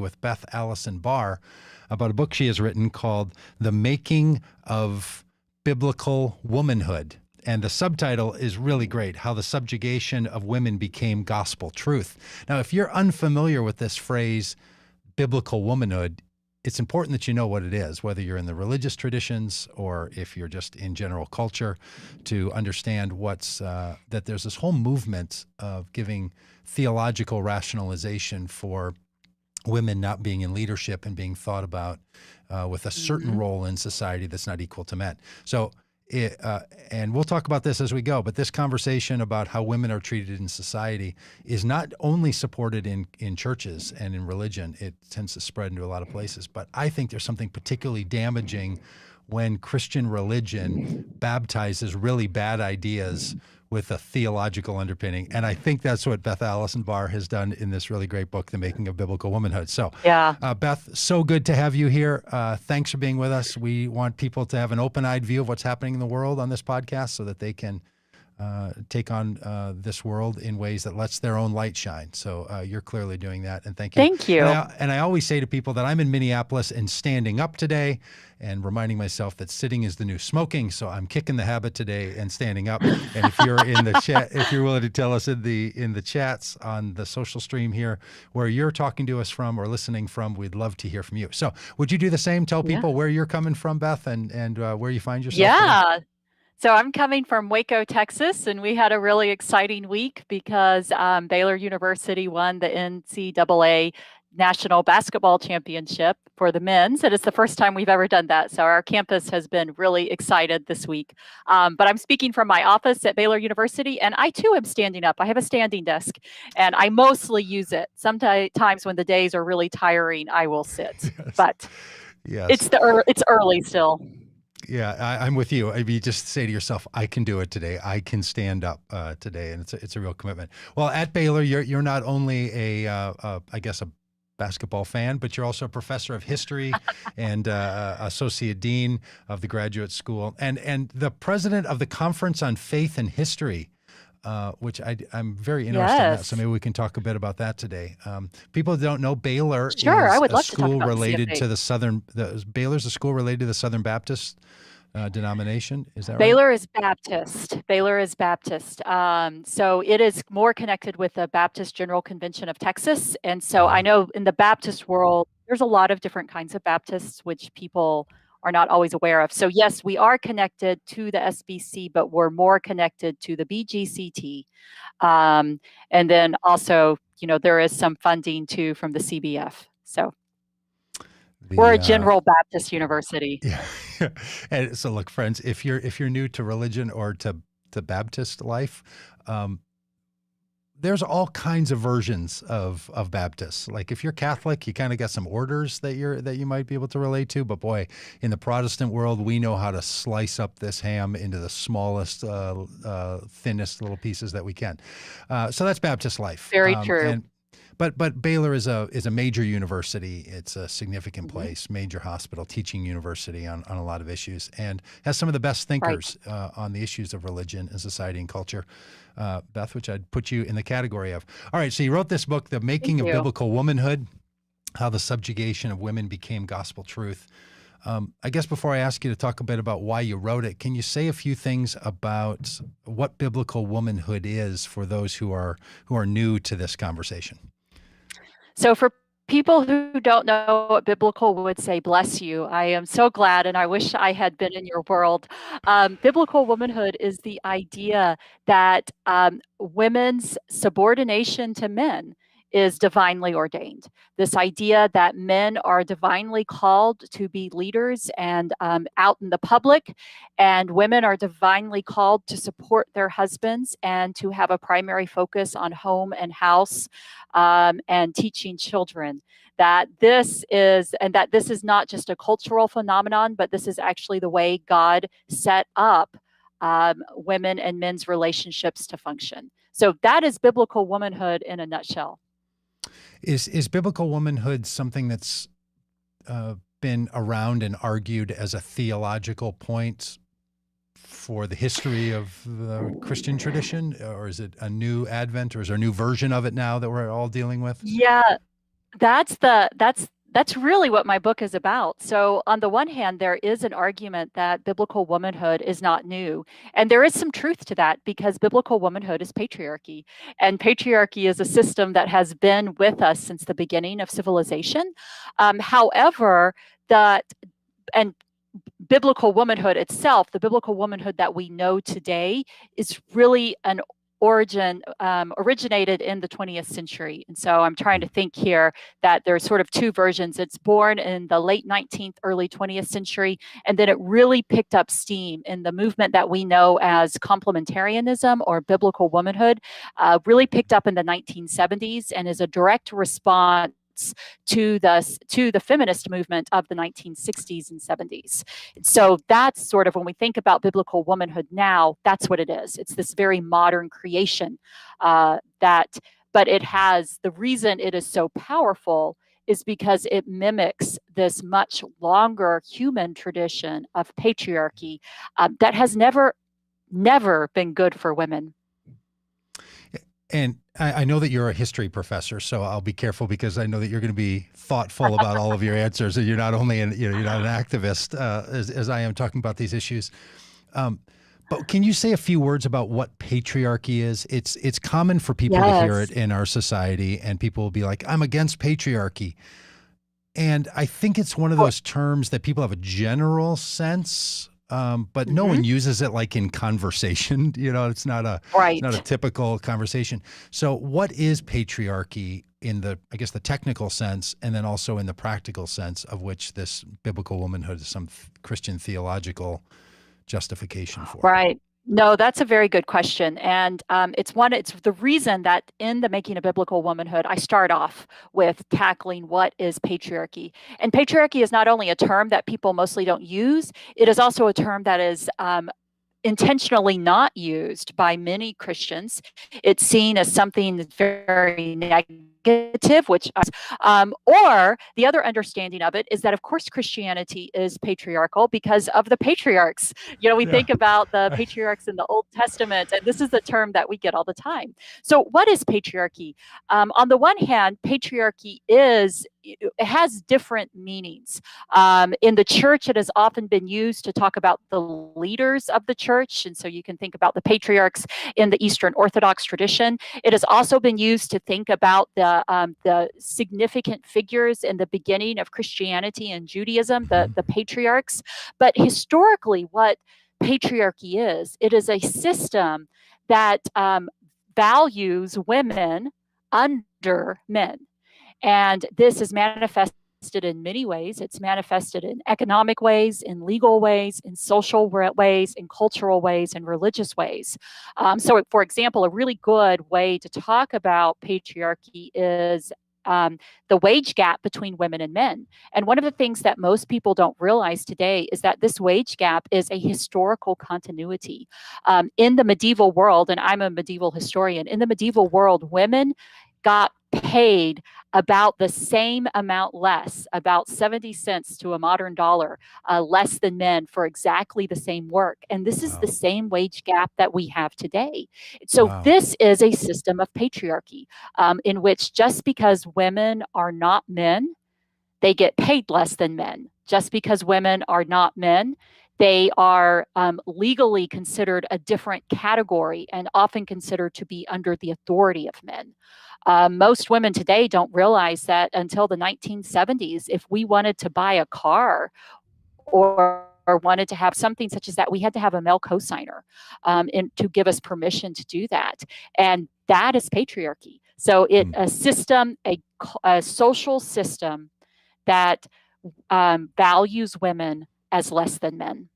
with Beth Allison Barr about a book she has written called The Making of Biblical Womanhood. And the subtitle is really great, How the Subjugation of Women Became Gospel Truth. Now, if you're unfamiliar with this phrase, biblical womanhood, it's important that you know what it is, whether you're in the religious traditions or if you're just in general culture, to understand that there's this whole movement of giving theological rationalization for women not being in leadership and being thought about with a certain role in society that's not equal to men. So, and we'll talk about this as we go, but this conversation about how women are treated in society is not only supported in churches and in religion, it tends to spread into a lot of places. But I think there's something particularly damaging when Christian religion baptizes really bad ideas with a theological underpinning. And I think that's what Beth Allison Barr has done in this really great book, The Making of Biblical Womanhood. So, Yeah. Beth, so good to have you here. Thanks for being with us. We want people to have an open-eyed view of what's happening in the world on this podcast so that they can take on this world in ways that lets their own light shine. So you're clearly doing that, and thank you. Thank you. And I always say to people that I'm in Minneapolis and standing up today and reminding myself that sitting is the new smoking. So I'm kicking the habit today and standing up. And if you're in the chat, if you're willing to tell us in the chats on the social stream here where you're talking to us from or listening from, we'd love to hear from you. So would you do the same? Tell people where you're coming from, Beth, and where you find yourself Yeah. today? So I'm coming from Waco, Texas, and we had a really exciting week because Baylor University won the NCAA National Basketball Championship for the men's. And it's the first time we've ever done that. So our campus has been really excited this week. But I'm speaking from my office at Baylor University, and I too am standing up. I have a standing desk, and I mostly use it. Sometimes when the days are really tiring, I will sit. Yes. But Yes. it's early still. Yeah, I'm with you. I mean, just say to yourself, I can do it today. I can stand up today, and it's a real commitment. Well, at Baylor, you're not only I guess a basketball fan, but you're also a professor of history and associate dean of the graduate school, and the president of the Conference on Faith and History. Which I'm very interested in that. So maybe we can talk a bit about that today. People that don't know, Baylor is I would a love to talk school about related CFA. to Baylor's a school related to the Southern Baptist denomination. Is that right? Baylor is Baptist. Baylor is Baptist. So it is more connected with the Baptist General Convention of Texas. And so I know in the Baptist world, there's a lot of different kinds of Baptists, which people are not always aware of. So yes, we are connected to the SBC, but we're more connected to the BGCT. And then also, there is some funding too from the CBF. So we're a general Baptist university. Yeah. And so look, friends, if you're new to religion or to Baptist life, there's all kinds of versions of Baptists. Like if you're Catholic, you kind of got some orders that you might be able to relate to. But boy, in the Protestant world, we know how to slice up this ham into the smallest, thinnest little pieces that we can. So that's Baptist life. Very true. But Baylor is a major university. It's a significant place, major hospital, teaching university on a lot of issues, and has some of the best thinkers on the issues of religion and society and culture. Beth, which I'd put you in the category of. All right, so you wrote this book, The Making of Biblical Womanhood, How the Subjugation of Women Became Gospel Truth. I guess before I ask you to talk a bit about why you wrote it, can you say a few things about what biblical womanhood is for those who are new to this conversation? So for people who don't know what biblical would say, bless you. I am so glad, and I wish I had been in your world. Biblical womanhood is the idea that women's subordination to men is divinely ordained. This idea that men are divinely called to be leaders and out in the public, and women are divinely called to support their husbands and to have a primary focus on home and house and teaching children. That this is not just a cultural phenomenon, but this is actually the way God set up women and men's relationships to function. So that is biblical womanhood in a nutshell. Is biblical womanhood something that's been around and argued as a theological point for the history of the Christian tradition, or is it a new advent, or is there a new version of it now that we're all dealing with? Yeah. That's really what my book is about. So on the one hand, there is an argument that biblical womanhood is not new. And there is some truth to that because biblical womanhood is patriarchy. And patriarchy is a system that has been with us since the beginning of civilization. However, that and biblical womanhood itself, the biblical womanhood that we know today, is really an originated in the 20th century. And so I'm trying to think here that there's sort of two versions. It's born in the late 19th, early 20th century, and then it really picked up steam in the movement that we know as complementarianism or biblical womanhood, really picked up in the 1970s and is a direct response to the feminist movement of the 1960s and 70s. So that's sort of when we think about biblical womanhood now, that's what it is. It's this very modern creation but it has, the reason it is so powerful is because it mimics this much longer human tradition of patriarchy that has never been good for women. And I know that you're a history professor, so I'll be careful because I know that you're going to be thoughtful about all of your answers. And you're not only you're not an activist as I am talking about these issues. But can you say a few words about what patriarchy is? It's common for people to hear it in our society, and people will be like, "I'm against patriarchy." And I think it's one of those terms that people have a general sense, but no one uses it like in conversation. It's not a typical conversation. So what is patriarchy in the technical sense, and then also in the practical sense of which this biblical womanhood is some Christian theological justification for? Right. No, that's a very good question. And it's the reason that in the Making of Biblical Womanhood, I start off with tackling what is patriarchy. And patriarchy is not only a term that people mostly don't use, it is also a term that is intentionally not used by many Christians. It's seen as something that's very negative, or the other understanding of it is that, of course, Christianity is patriarchal because of the patriarchs. We think about the patriarchs in the Old Testament, and this is a term that we get all the time. So what is patriarchy? On the one hand, patriarchy it has different meanings. In the church, it has often been used to talk about the leaders of the church. And so you can think about the patriarchs in the Eastern Orthodox tradition. It has also been used to think about the significant figures in the beginning of Christianity and Judaism, the patriarchs. But historically, what patriarchy is, it is a system that values women under men. And this is manifested in many ways. It's manifested in economic ways, in legal ways, in social ways, in cultural ways, and religious ways. So, for example, a really good way to talk about patriarchy is the wage gap between women and men. And one of the things that most people don't realize today is that this wage gap is a historical continuity. In the medieval world, and I'm a medieval historian, in the medieval world, women got paid about the same amount less, about 70 cents to a modern dollar, less than men for exactly the same work. And this is the same wage gap that we have today. So this is a system of patriarchy in which just because women are not men, they get paid less than men. Just because women are not men, they are legally considered a different category and often considered to be under the authority of men. Most women today don't realize that until the 1970s, if we wanted to buy a car or wanted to have something such as that, we had to have a male cosigner to give us permission to do that. And that is patriarchy. So a system, a social system that values women as less than men.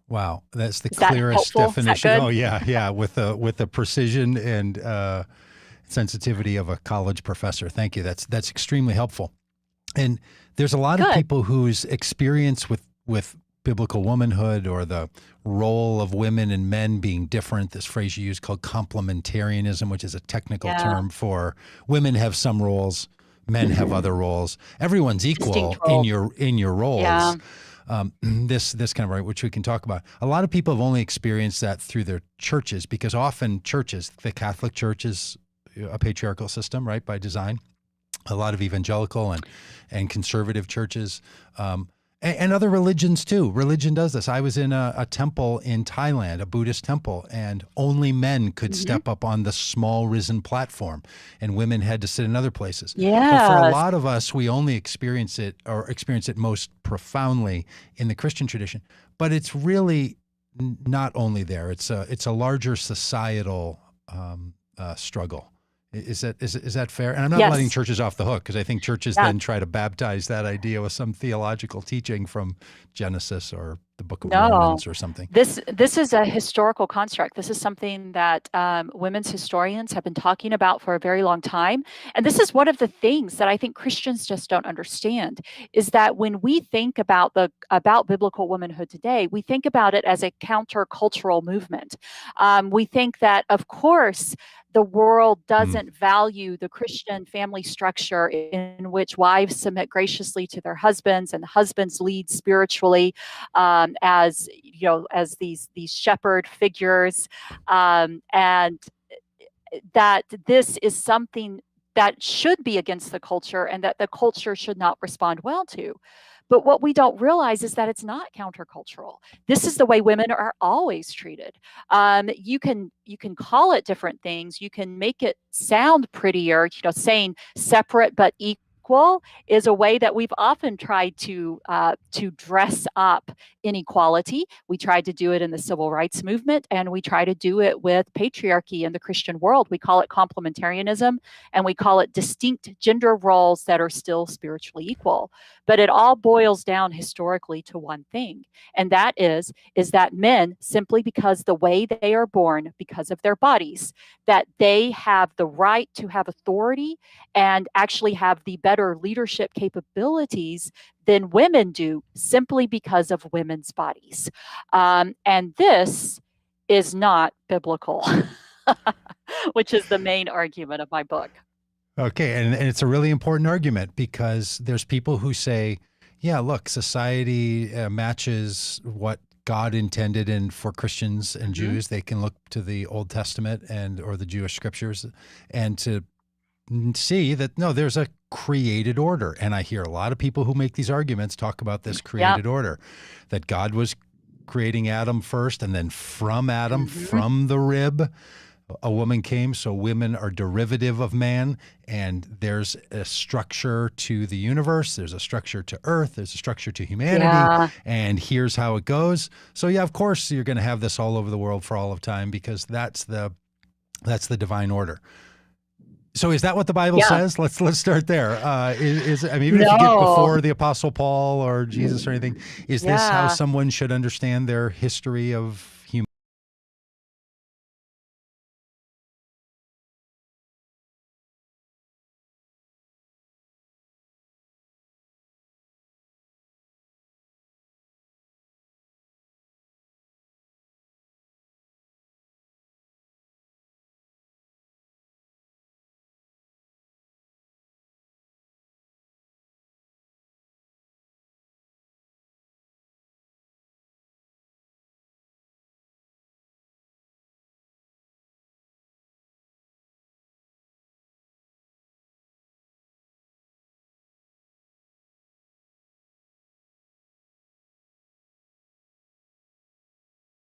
Wow, that's the clearest definition. Oh yeah, with the precision and sensitivity of a college professor. Thank you. That's extremely helpful. And there's a lot of people whose experience with biblical womanhood or the role of women and men being different, this phrase you use called complementarianism, which is a technical term for women have some roles, men have other roles. Everyone's equal in your roles. Yeah. This kind of right, which we can talk about. A lot of people have only experienced that through their churches because often churches, the Catholic Church is a patriarchal system, right, by design. a lot of evangelical and conservative churches, and other religions too. Religion does this. I was in a temple in Thailand, a Buddhist temple, and only men could Mhm. step up on the small risen platform, and women had to sit in other places. But for a Yes. lot of us, we only experience it most profoundly in the Christian tradition. But it's really not only there. It's a larger societal struggle. Is that fair? And I'm not letting Yes. churches off the hook, because I think churches Yeah. then try to baptize that idea with some theological teaching from Genesis or the Book of No. Mormons or something. This is a historical construct. This is something that women's historians have been talking about for a very long time. And this is one of the things that I think Christians just don't understand, is that when we think about biblical womanhood today, we think about it as a countercultural movement. We think that, of course, the world Mm. doesn't value the Christian family structure in which wives submit graciously to their husbands and the husbands lead spiritually, as as these shepherd figures, and that this is something that should be against the culture and that the culture should not respond well to. But what we don't realize is that it's not countercultural. This is the way women are always treated. You can call it different things. You can make it sound prettier. Saying separate but equal is a way that we've often tried to dress up inequality. We tried to do it in the civil rights movement, and we try to do it with patriarchy in the Christian world. We call it complementarianism, and we call it distinct gender roles that are still spiritually equal. But it all boils down historically to one thing, and that is that men, simply because the way they are born, because of their bodies, that they have the right to have authority and actually have the better leadership capabilities than women do, simply because of women's bodies. And this is not biblical, which is the main argument of my book. Okay, and it's a really important argument, because there's people who say, yeah, look, society matches what God intended, and for Christians and Mm-hmm. Jews, they can look to the Old Testament and or the Jewish scriptures and to see that no, there's a created order. And I hear a lot of people who make these arguments talk about this Yeah. created order, that God was creating Adam first, and then from Adam, Mm-hmm. from the rib, a woman came. So women are derivative of man, and there's a structure to the universe. There's a structure to earth. There's a structure to humanity. Yeah. And here's how it goes. So yeah, of course you're going to have this all over the world for all of time, because that's the divine order. So is that what the Bible Yeah. says? Let's start there. I mean, even if you get No. before the Apostle Paul or Jesus or anything, is this how Yeah. someone should understand their history of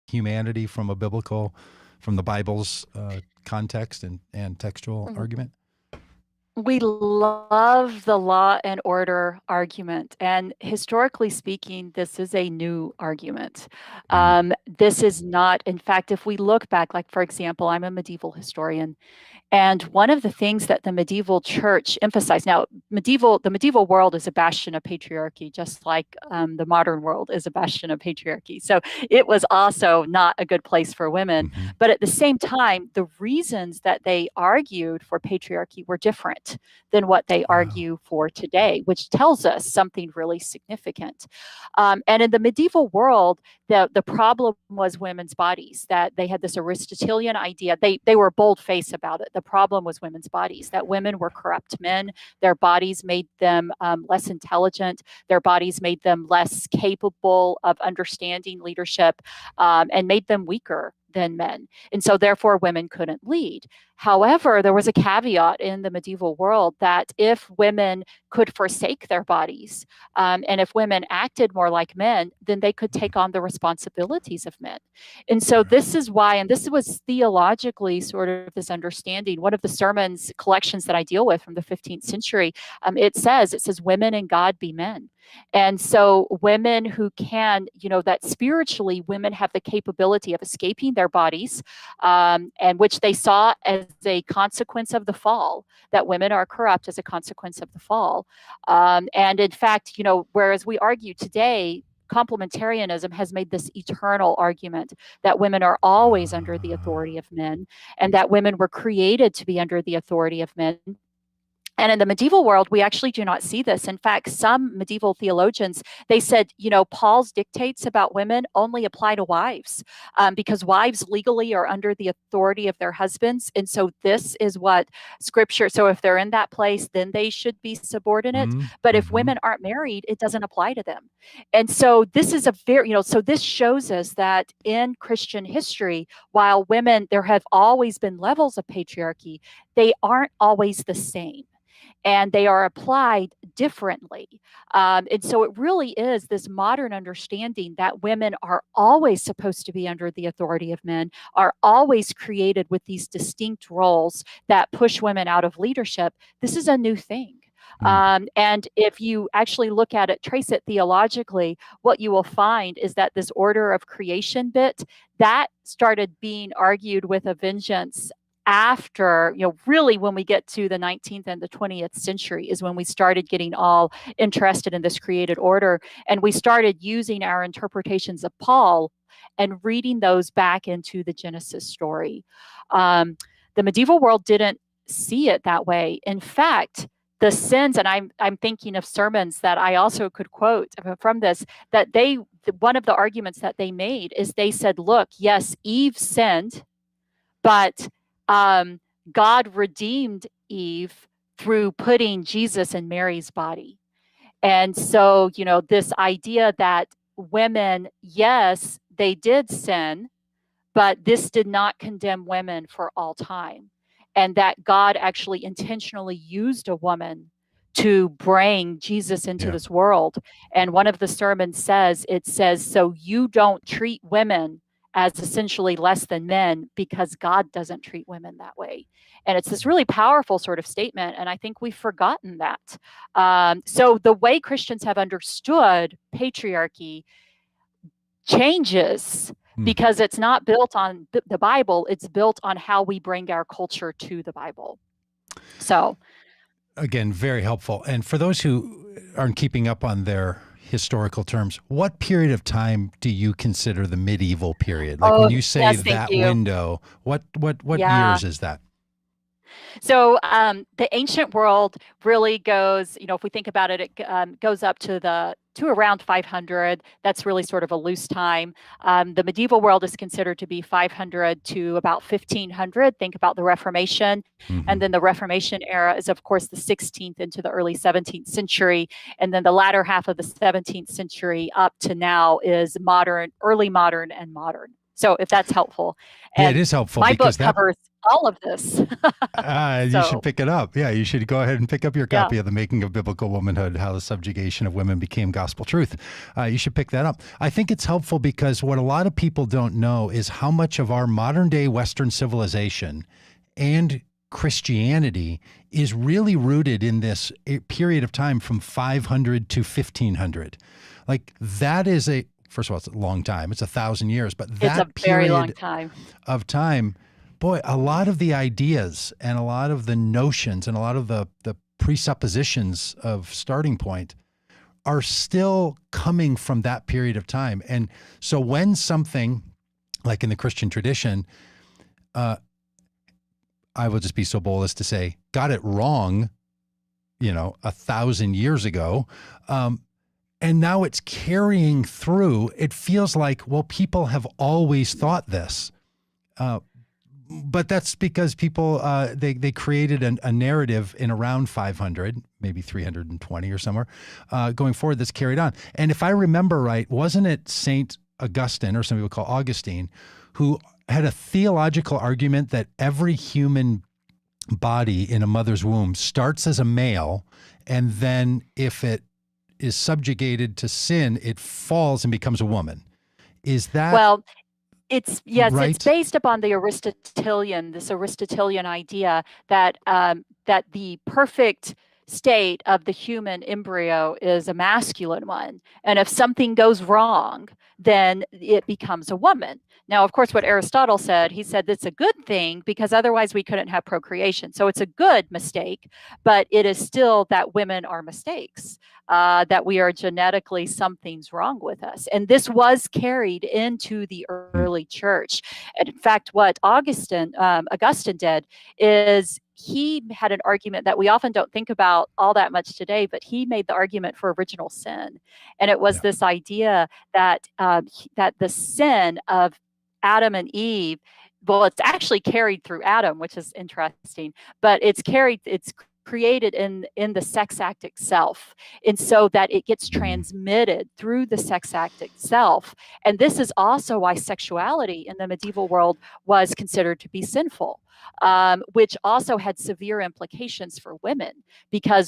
humanity from the Bible's context and textual Mhm. argument? We love the law and order argument. And historically speaking, this is a new argument. Mm. This is not, in fact, if we look back, like, for example, I'm a medieval historian. And one of the things that the medieval church emphasized, now, the medieval world is a bastion of patriarchy, just like the modern world is a bastion of patriarchy. So it was also not a good place for women. Hmm. But at the same time, the reasons that they argued for patriarchy were different than what they Wow. argue for today, which tells us something really significant. And in the medieval world, the problem was women's bodies, that they had this Aristotelian idea. They were bold-faced about it. The problem was women's bodies, that women were corrupt men. Their bodies made them less intelligent. Their bodies made them less capable of understanding leadership, and made them weaker than men. And so therefore women couldn't lead. However, there was a caveat in the medieval world that if women could forsake their bodies, and if women acted more like men, then they could take on the responsibilities of men. And so this is why, and this was theologically sort of this understanding. One of the sermons collections that I deal with from the 15th century, it says, women and God be men. And so women who can, that spiritually women have the capability of escaping their bodies, and which they saw as a consequence of the fall, that women are corrupt as a consequence of the fall. And in fact, whereas we argue today, complementarianism has made this eternal argument that women are always under the authority of men, and that women were created to be under the authority of men. And in the medieval world, we actually do not see this. In fact, some medieval theologians, they said, Paul's dictates about women only apply to wives, because wives legally are under the authority of their husbands. And so this is what Scripture, so if they're in that place, then they should be subordinate. But if women aren't married, it doesn't apply to them. And so this is a very, so this shows us that in Christian history, while women, there have always been levels of patriarchy, they aren't always the same, and they are applied differently. And so it really is this modern understanding that women are always supposed to be under the authority of men, are always created with these distinct roles that push women out of leadership. This is a new thing. And if you actually look at it, trace it theologically, what you will find is that this order of creation bit, that started being argued with a vengeance after, really when we get to the 19th and the 20th century is when we started getting all interested in this created order. And we started using our interpretations of Paul and reading those back into the Genesis story. The medieval world didn't see it that way. In fact, the sins, and I'm thinking of sermons that I also could quote from this, that one of the arguments that they made is they said, look, yes, Eve sinned, but God redeemed Eve through putting Jesus in Mary's body. And so, this idea that women, yes, they did sin, but this did not condemn women for all time. And that God actually intentionally used a woman to bring Jesus into this world. And one of the sermons says, so you don't treat women as essentially less than men because God doesn't treat women that way. And it's this really powerful sort of statement. And I think we've forgotten that. So the way Christians have understood patriarchy changes because it's not built on the Bible. It's built on how we bring our culture to the Bible. So again, very helpful. And for those who aren't keeping up on their historical terms, what period of time do you consider the medieval period? Like when you say that window, what years is that? So the ancient world really goes, if we think about it, it goes up to around 500. That's really sort of a loose time. The medieval world is considered to be 500 to about 1500. Think about the Reformation. And then the Reformation era is, of course, the 16th into the early 17th century. And then the latter half of the 17th century up to now is modern, early modern, and modern. So if that's helpful. And it is helpful. My book covers all of this. You should pick it up. Yeah, you should go ahead and pick up your copy of The Making of Biblical Womanhood, How the Subjugation of Women Became Gospel Truth. You should pick that up. I think it's helpful because what a lot of people don't know is how much of our modern day Western civilization and Christianity is really rooted in this period of time from 500 to 1500. Like that is first of all, it's a long time. It's 1,000 years, but that it's a very long time of time, boy, a lot of the ideas and a lot of the notions and a lot of the presuppositions of starting point are still coming from that period of time. And so when something like in the Christian tradition, I will just be so bold as to say, got it wrong, 1,000 years ago, and now it's carrying through. It feels like, well, people have always thought this. But that's because people, they created a narrative in around 500, maybe 320 or somewhere, going forward that's carried on. And if I remember right, wasn't it St. Augustine, or some people call Augustine, who had a theological argument that every human body in a mother's womb starts as a male, and then if it is subjugated to sin, it falls and becomes a woman. Is that Well, it's right? based upon this Aristotelian idea that that the perfect state of the human embryo is a masculine one, and if something goes wrong, then it becomes a woman. Now, of course, what Aristotle said, he said that's a good thing because otherwise we couldn't have procreation. So it's a good mistake, but it is still that women are mistakes. That we are genetically, something's wrong with us. And this was carried into the early church. And in fact, what Augustine did is he had an argument that we often don't think about all that much today, but he made the argument for original sin. And it was Yeah. this idea that, that the sin of Adam and Eve, well, it's actually carried through Adam, which is interesting, but it's created in the sex act itself, and so that it gets transmitted through the sex act itself. And this is also why sexuality in the medieval world was considered to be sinful, which also had severe implications for women, because